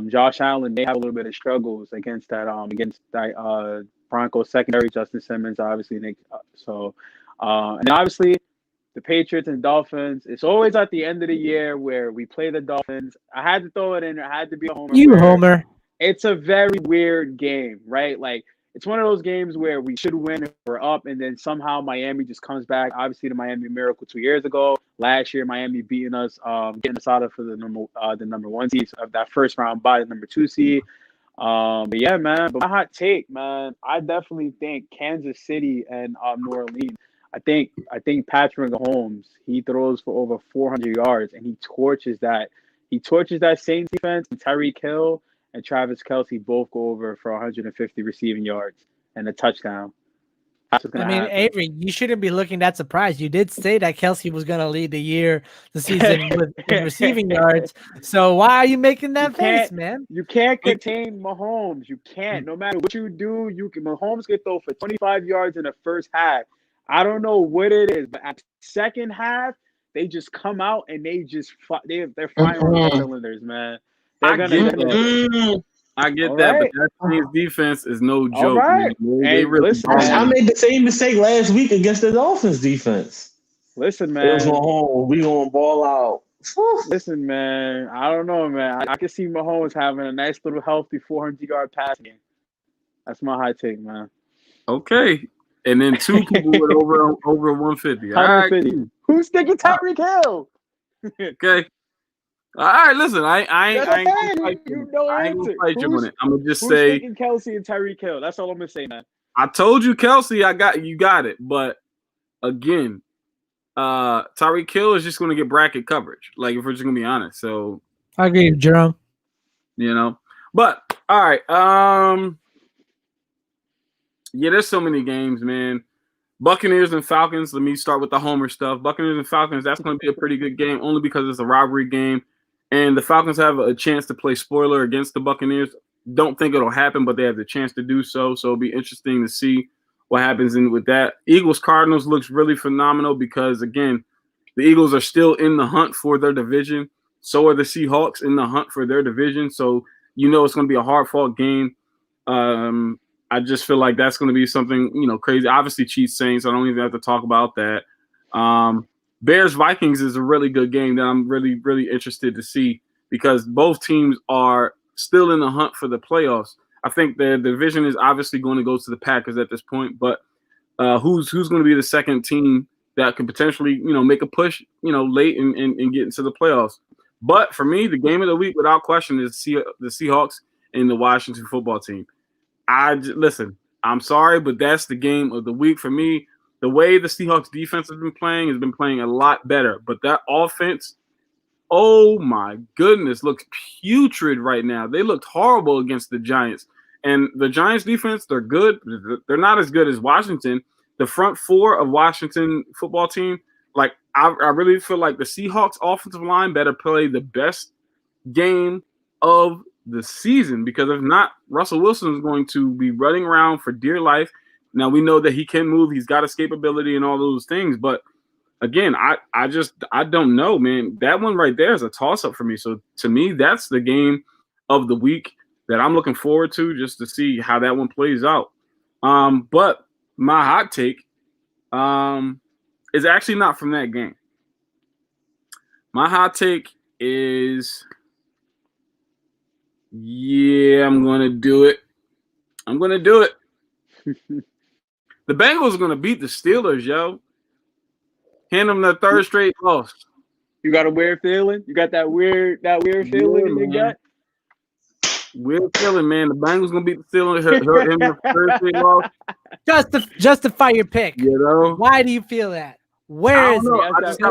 Josh Allen may have a little bit of struggles against that Broncos secondary. Justin Simmons, obviously, and obviously the Patriots and Dolphins. It's always at the end of the year where we play the Dolphins. I had to throw it in. I had to be a homer. Homer. It's a very weird game, right? Like. It's one of those games where we should win if we're up, and then somehow Miami just comes back. Obviously, the Miami Miracle 2 years ago. Last year, Miami beating us, getting us out of for the number 1 seed of that first round by the number 2 seed. But yeah, man. But my hot take, man, I definitely think Kansas City and New Orleans. I think Patrick Mahomes, he throws for over 400 yards, and he torches that Saints defense. And Tyreek Hill and Travis Kelce both go over for 150 receiving yards and a touchdown. Happen. Avery, you shouldn't be looking that surprised. You did say that Kelce was going to lead the season with receiving yards. So why are you making that face, man? You can't contain Mahomes. You can't. No matter what you do, Mahomes can throw for 25 yards in the first half. I don't know what it is, but at the second half, they just come out and they're firing on all cylinders, man. I get that, right. But that team's defense is no joke. Right. They really listen, I made the same mistake last week against the Dolphins defense. Listen, man. We gonna ball out. Listen, man. I don't know, man. I can see Mahomes having a nice little healthy 400-yard passing game. That's my high take, man. Okay. And then 2 people with over 150. 150. Right. Who's thinking Tyreek Hill? Okay. All right, listen, I ain't gonna fight you on it. I'm gonna just say Kelce and Tyreek Hill. That's all I'm gonna say, man. I told you, Kelce, you got it. But again, Tyreek Hill is just gonna get bracket coverage. Like, if we're just gonna be honest. So I agree with Jerome. But all right, yeah, there's so many games, man. Buccaneers and Falcons. Let me start with the homer stuff. Buccaneers and Falcons. That's going to be a pretty good game, only because it's a rivalry game. And the Falcons have a chance to play spoiler against the Buccaneers. Don't think it'll happen, but they have the chance to do so. So it'll be interesting to see what happens with that. Eagles-Cardinals looks really phenomenal because, again, the Eagles are still in the hunt for their division. So are the Seahawks in the hunt for their division. So it's going to be a hard-fought game. I just feel like that's going to be something, crazy. Obviously, Chiefs Saints. I don't even have to talk about that. Bears Vikings is a really good game that I'm really, really interested to see because both teams are still in the hunt for the playoffs. I think the division is obviously going to go to the Packers at this point, but who's going to be the second team that could potentially, make a push, late and get into the playoffs? But for me, the game of the week, without question, is the Seahawks and the Washington football team. Listen, I'm sorry, but that's the game of the week for me. The way the Seahawks defense has been playing a lot better. But that offense, oh my goodness, looks putrid right now. They looked horrible against the Giants. And the Giants defense, they're good. They're not as good as Washington. The front four of Washington football team, I really feel like the Seahawks offensive line better play the best game of the season, because if not, Russell Wilson is going to be running around for dear life. Now we know that he can move, he's got escapability and all those things, but again, I don't know, man. That one right there is a toss-up for me. So to me, that's the game of the week that I'm looking forward to, just to see how that one plays out. But my hot take is actually not from that game. My hot take is, yeah, I'm going to do it. The Bengals are going to beat the Steelers, yo. Hand them the third straight loss. You got a weird feeling? You got that weird feeling in your gut? Weird feeling, man. The Bengals going to beat the Steelers. Hurt him the third straight loss. Justify your pick. You know? Why do you feel that? Where is it?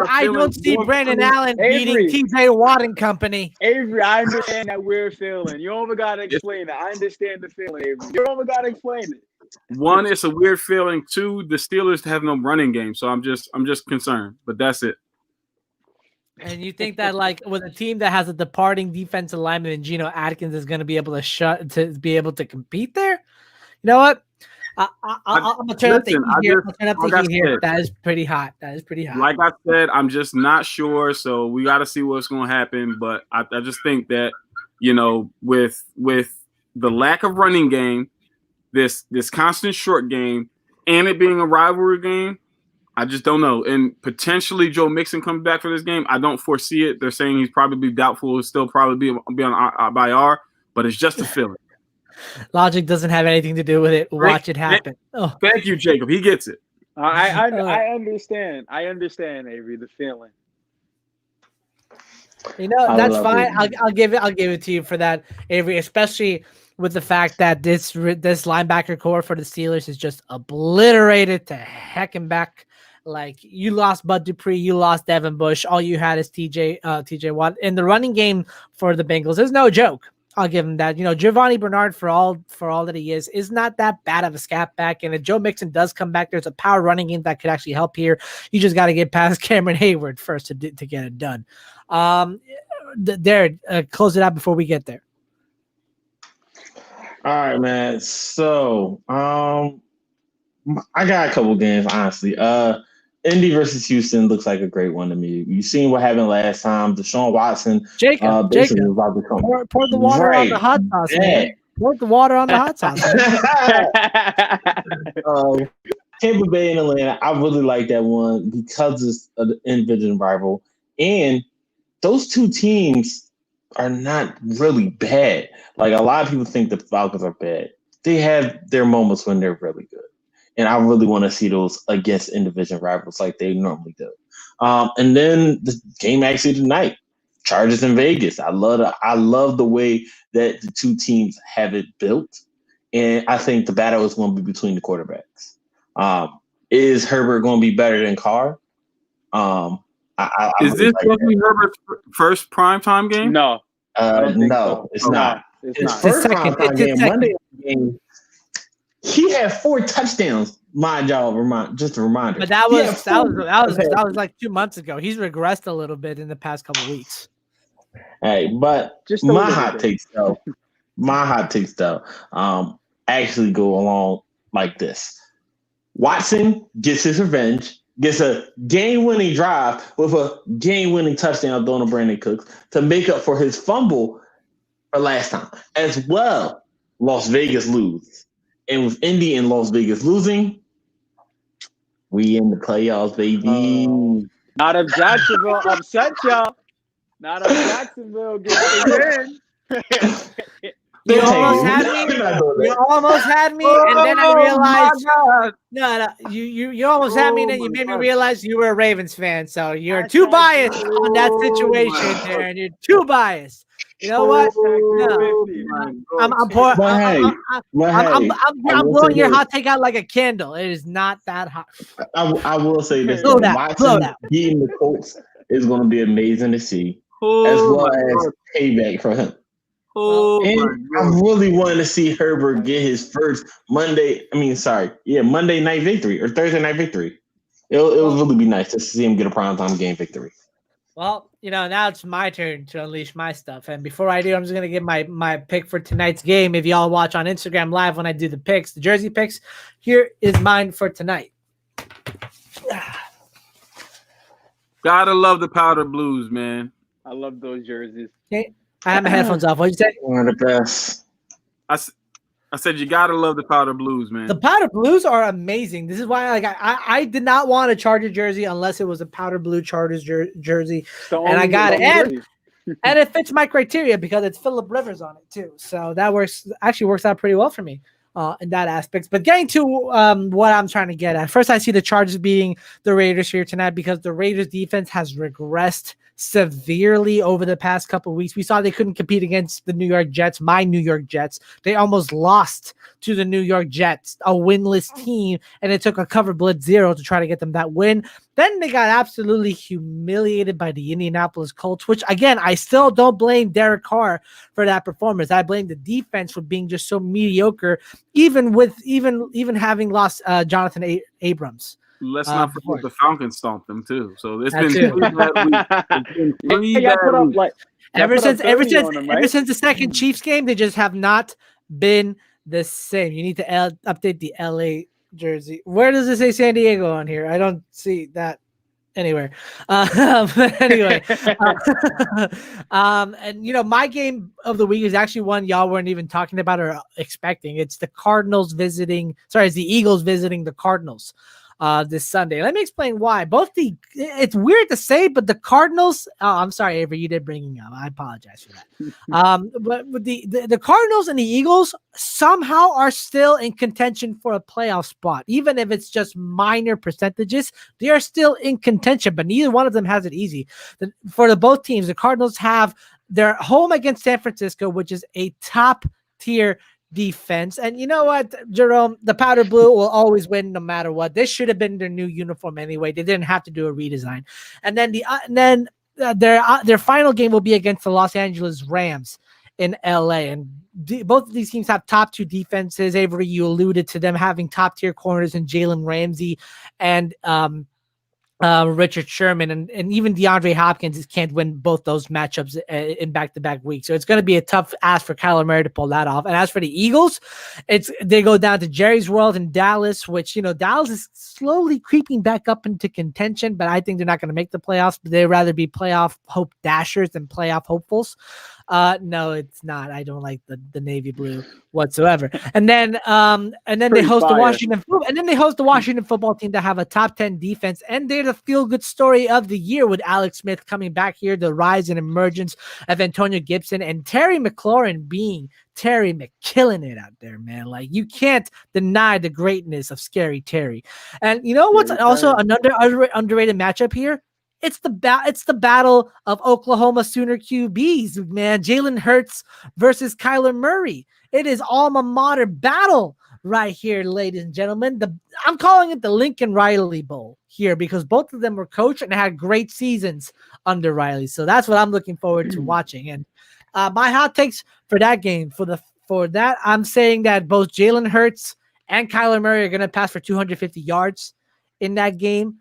I don't see Brandon Allen beating T.J. Watt and company. Avery, I understand that weird feeling. You don't got to explain it. I understand the feeling, Avery. You don't got to explain it. One, it's a weird feeling. Two, the Steelers have no running game, so I'm just concerned. But that's it. And you think that, like, with a team that has a departing defensive lineman and Geno Atkins is going to be able to compete there? You know what? I'm gonna turn up the heat here. That is pretty hot. Like I said, I'm just not sure. So we got to see what's going to happen. But I just think that, you know, with the lack of running game, this constant short game, and it being a rivalry game, I just don't know. And potentially Joe Mixon comes back for this game. I don't foresee it. They're saying he's probably doubtful. He'll still probably be on IR, but it's just a feeling. Logic doesn't have anything to do with it. Watch it happen. Thank you, Jacob. He gets it. I understand. I understand, Avery, the feeling. You know, that's fine. I'll give it to you for that, Avery, especially with the fact that this linebacker core for the Steelers is just obliterated to heck and back. Like, you lost Bud Dupree, you lost Devin Bush. All you had is TJ Watt. In the running game for the Bengals, is no joke. I'll give him that. You know, Giovanni Bernard, for all that he is not that bad of a scat back. And if Joe Mixon does come back, there's a power running game that could actually help here. You just got to get past Cameron Hayward first to get it done. Darren, close it out before we get there. All right, man. So, I got a couple games, honestly. Indy versus Houston looks like a great one to me. You seen what happened last time. Deshaun Watson, Jacob, pour the water on the hot sauce, man. Pour the water on the hot sauce. Tampa Bay and Atlanta, I really like that one because it's an in-division rival, and those two teams are not really bad. Like, a lot of people think the Falcons are bad. They have their moments when they're really good. And I really want to see those against in-division rivals like they normally do. And then the game actually tonight, Chargers in Vegas. I love the way that the two teams have it built. And I think the battle is going to be between the quarterbacks. Is Herbert going to be better than Carr? Is this going to be Herbert's first primetime game? No. No, it's not. It's first primetime game. Monday game. He had 4 touchdowns. Mind y'all, just a reminder. But that was like 2 months ago. He's regressed a little bit in the past couple of weeks. Hey, but just my hot takes though. Actually go along like this. Watson gets his revenge, gets a game-winning drive with a game-winning touchdown thrown to Brandon Cooks to make up for his fumble for last time. As well, Las Vegas lose. And with Indy and Las Vegas losing, we in the playoffs, baby. Not if Jacksonville upset y'all. Not if Jacksonville gets the win. You almost had me, and then I realized you almost had me, and then you made me realize you were a Ravens fan. So you're too biased on that situation there, and you're too biased. You know what? I'm blowing your hot take out like a candle. It is not that hot. I will say this: blow that. Beating the Colts is going to be amazing to see, as well as payback for him. And I really wanted to see Herbert get his first Monday night victory or Thursday night victory. It would really be nice to see him get a primetime game victory. Well, now it's my turn to unleash my stuff. And before I do, I'm just going to give my pick for tonight's game. If y'all watch on Instagram Live when I do the picks, the jersey picks, here is mine for tonight. Gotta love the powder blues, man. I love those jerseys. Okay. I have my headphones off. What'd you say? One of the best. I said you gotta love the powder blues, man. The powder blues are amazing. This is why I did not want a Charger jersey unless it was a powder blue Chargers jersey. And I got it. And it fits my criteria because it's Phillip Rivers on it too. So that works out pretty well for me in that aspect. But getting to what I'm trying to get at. First, I see the Chargers beating the Raiders here tonight because the Raiders defense has regressed severely over the past couple of weeks. We saw they couldn't compete against the New York Jets, my New York Jets. They almost lost to the New York Jets, a winless team, and it took a cover blitz 0 to try to get them that win. Then they got absolutely humiliated by the Indianapolis Colts, which, again, I still don't blame Derek Carr for that performance. I blame the defense for being just so mediocre, even having lost Jonathan Abrams. Let's not forget the Falcons stomped them too. So it's That been too. 3 bad weeks. Ever since the second Chiefs game, they just have not been the same. You need to update the LA jersey. Where does it say San Diego on here? I don't see that anywhere. Anyway, and my game of the week is actually one y'all weren't even talking about or expecting. It's the it's the Eagles visiting the Cardinals this Sunday. Let me explain why. It's weird to say, but the Cardinals. Oh, I'm sorry, Avery, you did bring it up. I apologize for that. But with the Cardinals and the Eagles somehow are still in contention for a playoff spot, even if it's just minor percentages. They are still in contention, but neither one of them has it easy. For both teams, the Cardinals have their home against San Francisco, which is a top tier defense. And you know what, Jerome, the powder blue will always win no matter what. This should have been their new uniform anyway. They didn't have to do a redesign. And then their final game will be against the Los Angeles Rams in LA. And both of these teams have top 2 defenses. Avery, you alluded to them having top tier corners in Jalen Ramsey and Richard Sherman, and even DeAndre Hopkins can't win both those matchups in back-to-back weeks. So it's going to be a tough ask for Kyler Murray to pull that off. And as for the Eagles, they go down to Jerry's World in Dallas, which, Dallas is slowly creeping back up into contention, but I think they're not going to make the playoffs. But they'd rather be playoff hope dashers than playoff hopefuls. No, it's not. I don't like the navy blue whatsoever. And then they host the Washington football team that have a top 10 defense, and they're the feel-good story of the year with Alex Smith coming back here, the rise and emergence of Antonio Gibson and Terry McLaurin being Terry McKilling it out there, man. Like, you can't deny the greatness of Scary Terry. And you know what's also another underrated matchup here? It's the battle of Oklahoma Sooner QBs, man. Jalen Hurts versus Kyler Murray. It is alma mater battle right here, ladies and gentlemen. I'm calling it the Lincoln Riley Bowl here because both of them were coached and had great seasons under Riley. So that's what I'm looking forward to watching. And my hot takes for that game, for that, I'm saying that both Jalen Hurts and Kyler Murray are going to pass for 250 yards in that game.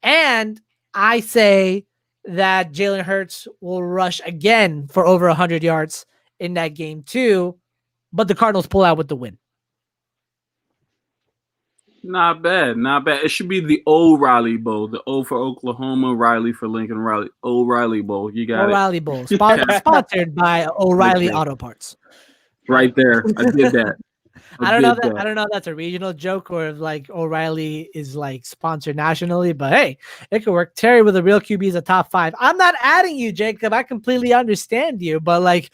And I say that Jalen Hurts will rush again for over 100 yards in that game too, but the Cardinals pull out with the win. Not bad. It should be the O'Reilly Bowl. The O for Oklahoma, Riley for Lincoln, O'Reilly Bowl. You got O'Reilly Bowl. Sponsored by O'Reilly Auto Parts. Right there. I did that. I don't know if that's a regional joke or if like O'Reilly is like sponsored nationally, but hey, it could work. Terry with a real QB is a top 5. I'm not adding you, Jacob. I completely understand you, but like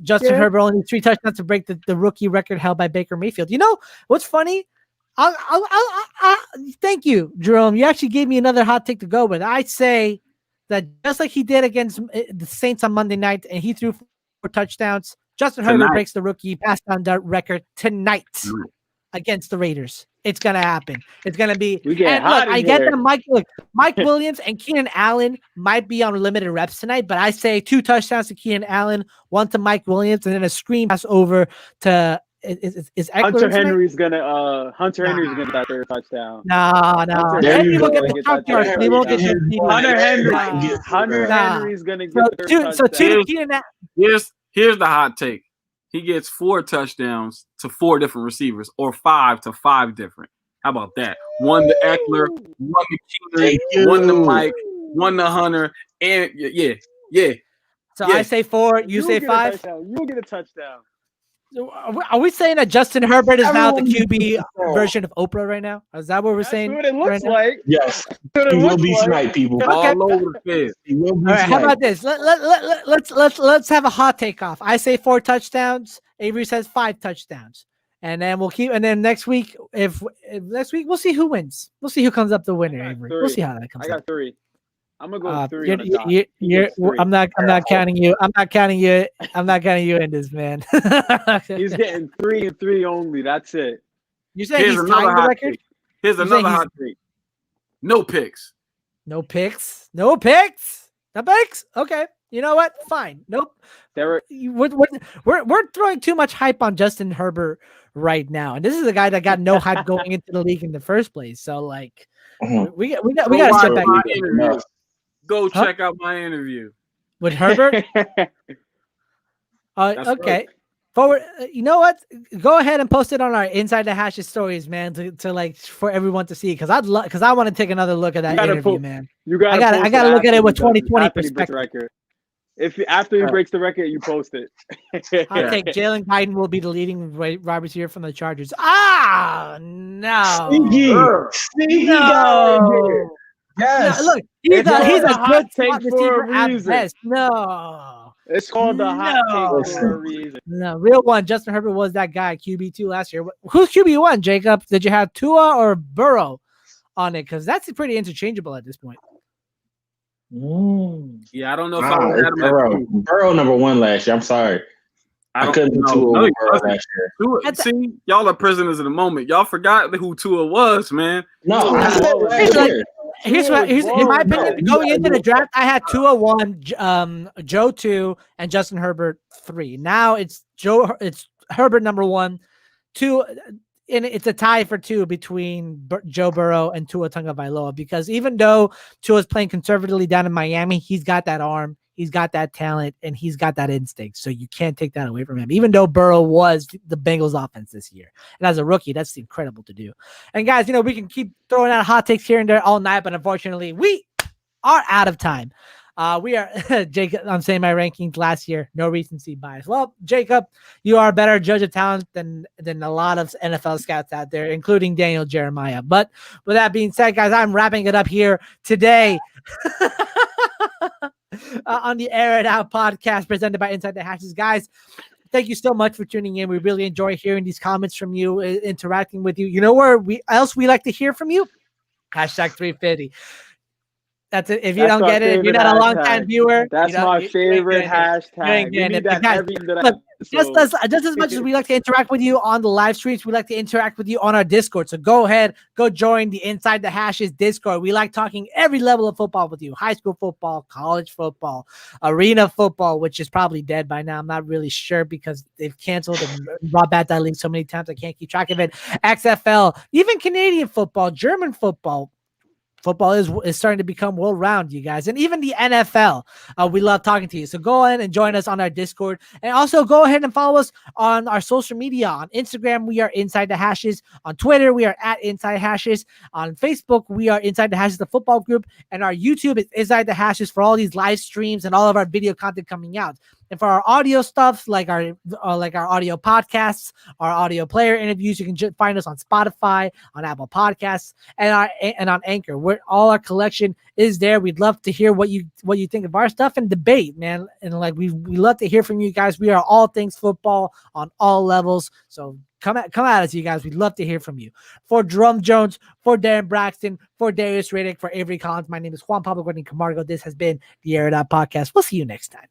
Justin Herbert only 3 touchdowns to break the rookie record held by Baker Mayfield. You know what's funny? Thank you, Jerome. You actually gave me another hot take to go with. I'd say that just like he did against the Saints on Monday night, and he threw 4 touchdowns. Justin Herbert breaks the rookie pass down record tonight against the Raiders. It's gonna happen. It's gonna be. I get that Mike Williams and Keenan Allen might be on limited reps tonight, but I say 2 touchdowns to Keenan Allen, 1 to Mike Williams, and then a screen pass over to Is Eckler Hunter in tonight? Henry's gonna get that third touchdown. No. Hunter There Henry you will go. get the touchdown. He won't get the TD. Hunter Nah. Henry's gonna get So the two touchdown. to Keenan. Here's the hot take. He gets 4 touchdowns to 4 different receivers, or 5 to 5 different. How about that? 1 to Eckler, 1 to Keenan, 1 to Mike, 1 to Hunter, and yeah. So Yeah. I say 4. You say 5. You'll get a touchdown. So are we saying that Justin Herbert is now the Everyone QB needs to version of Oprah right now? Is that what we're That's saying? what it looks right now? like. Yes, That's what he it will looks be like. sniped, people. Okay. All over the field. He will be All right, how sniped. about this? Let's have a hot take off. I say 4 touchdowns. Avery says 5 touchdowns, and then we'll keep. And then next week, if next week we'll see who wins. We'll see who comes up the winner. got Avery. 3. We'll see how that comes I up. got 3. I'm gonna go 3 on the You're, dot. you're, He you're, gets 3. I'm not counting you. I'm not counting you. I'm not counting you in this, man. He's getting 3 and 3 only. That's it. You saying Here's he's another tying the hot record? take. Here's You're another saying hot take. No picks. No picks. No picks. No picks. Okay. You know what? Fine. Nope. There, We're throwing too much hype on Justin Herbert right now, and this is a guy that got no hype going into the league in the first place. So like, Mhm. we got Go to watch step back my interview. Go Huh? check out my interview. with Herbert. That's Okay. right. Forward. You know what? Go ahead and post it on our Inside the Hashes stories, man, to like for everyone to see. Because I want to take another look at that gotta interview, put- man. You gotta. I gotta look at it with 2020 after he breaks the perspective. record. After he breaks the record, you post it. I think Jalen Biden will be the leading wide receiver from the Chargers. Ah, no. Sneaky. Sneaky guy right there. No. Yes. No, look, he's It's a called a hot good take slot for a receiver at reason. best. No, It's called the hot No. take for a reason. no, real one. Justin Herbert was that guy, QB2 last year. Who's QB1, Jacob? Did you have Tua or Burrow on it? Because that's pretty interchangeable at this point. Yeah, I don't know if I would have him at Burrow. 2. Burrow number 1 last year. I'm sorry. I don't couldn't do know. Tua No, over he Burrow doesn't. last year. Tua- That's- See, y'all are prisoners of the moment. Y'all forgot who Tua was, man. No, I said He's last like- year. Here's what. Here's in my opinion. No, Going into the draft, I had Tua 1, Joe 2, and Justin Herbert 3. Now it's Herbert number 1, 2, and it's a tie for 2 between Joe Burrow and Tua Tagovailoa, because even though Tua's playing conservatively down in Miami, he's got that arm, he's got that talent, and he's got that instinct. So you can't take that away from him. Even though Burrow was the Bengals offense this year, and as a rookie, that's incredible to do. And guys, we can keep throwing out hot takes here and there all night, but unfortunately, we are out of time. We are Jacob. I'm saying my rankings last year. No recency bias. Well, Jacob, you are a better judge of talent than a lot of NFL scouts out there, including Daniel Jeremiah. But with that being said, guys, I'm wrapping it up here today. On the Air It Out podcast presented by Inside the Hashes. Guys, thank you so much for tuning in. We really enjoy hearing these comments from you, interacting with you. You know where we like to hear from you? Hashtag 350. That's it. If you That's don't my get it, if you're not a favorite long hashtag. time viewer, That's my favorite You hashtag. ain't We getting need it. that Guys, every end of look, the just as much as we like to interact with you on the live streams, we like to interact with you on our Discord. So go ahead, go join the Inside the Hashes Discord. We like talking every level of football with you: high school football, college football, arena football, which is probably dead by now. I'm not really sure because they've canceled and brought back that league so many times I can't keep track of it. XFL, even Canadian football, German football. Football is starting to become world-round, you guys. And even the NFL, we love talking to you. So go ahead and join us on our Discord. And also go ahead and follow us on our social media. On Instagram, we are Inside the Hashes. On Twitter, we are at Inside Hashes. On Facebook, we are Inside the Hashes, the football group. And our YouTube is Inside the Hashes for all these live streams and all of our video content coming out. And for our audio stuff, like our audio podcasts, our audio player interviews, you can find us on Spotify, on Apple Podcasts, and on Anchor. Where all our collection is there. We'd love to hear what you think of our stuff and debate, man. And like we love to hear from you guys. We are all things football on all levels. So come at us, you guys. We'd love to hear from you. For Jerome Jones, for Darren Braxton, for Darius Riddick, for Avery Collins, my name is Juan Pablo Guardian Camargo. This has been the Air It Out Podcast. We'll see you next time.